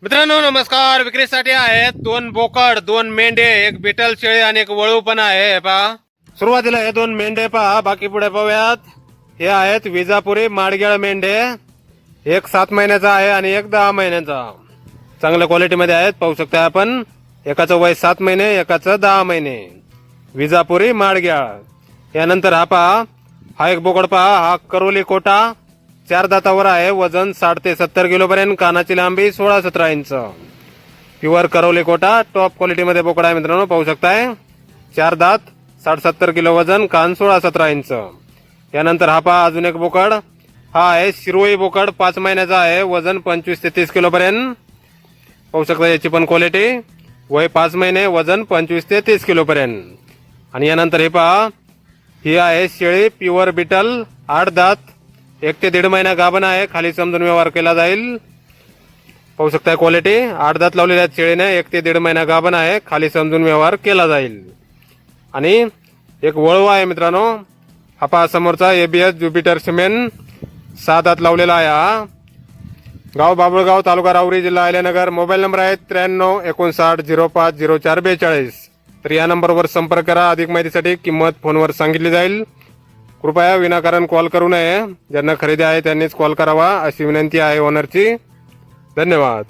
मित्रांनो नमस्कार. विक्रीसाठी आहेत दोन बोकड, दोन मेंढे, एक बिटल शेळी आणि एक वळू पण आहे. पहा सुरुवातीला हे दोन मेंढे पहा, बाकी पुढे पाहूयात. हे आहेत विजापुरी माडगेळ मेंढे. एक 7 महिन्याचा आहे आणि एक 10 महिन्याचा. चांगल्या क्वालिटी मध्ये आहेत, पाहू शकता आपण. एकाचं वय 7 महिने, एकाचं 10 महिने. विजापुरी माडगेळ. यानंतर हा पहा, हा एक बोकड पहा, हा करोली कोटा 4 दातावर आहे. वजन 60 ते 70 किलो पर्यंत. कानाची लांबी 16-17 इंच. प्युअर करवली कोटा टॉप क्वालिटी मध्ये बोकड आहे मित्रांनो, पाहू शकताय. 4 दात, 60-70 किलो वजन, कान 16-17 इंच. यानंतर हा पहा अजून एक बोकड. हा आहे शिरोई बोकड, 5 महिन्याचा आहे. वजन 25 ते 30 किलो पर्यंत. पाहू शकता याची पण क्वालिटी. वय 5 महिने, वजन 25 ते 30 किलो पर्यंत. आणि यानंतर हे पहा, ही आहे शेळी प्युअर बिटल, 8 दात, 1 ते 1.5 महिना गाभण आहे. खाली समजून व्यवहार केला जाईल. पाहू शकता क्वालिटी. 8 दात लावलेल्या शेळीने 1 ते 1.5 महिना गाभण आहे. खाली समजून व्यवहार केला जाईल. आणि एक वळवा आहे मित्रांनो. हा पहा समोरचा ABS ज्युपिटर सिमेंट, 6 दात लावलेला आहे. हा गाव बाबुळगाव, तालुका राहुरी, जिल्हा अहिल्यानगर. मोबाईल नंबर आहे 9359050442. तर या नंबरवर संपर्क करा. अधिक माहितीसाठी किंमत फोनवर सांगितली जाईल. कृपया विनाकारण कॉल करू नये. ज्यांना खरेदी आहे त्यांनीच कॉल करावा अशी विनंती आहे ओनरची. धन्यवाद.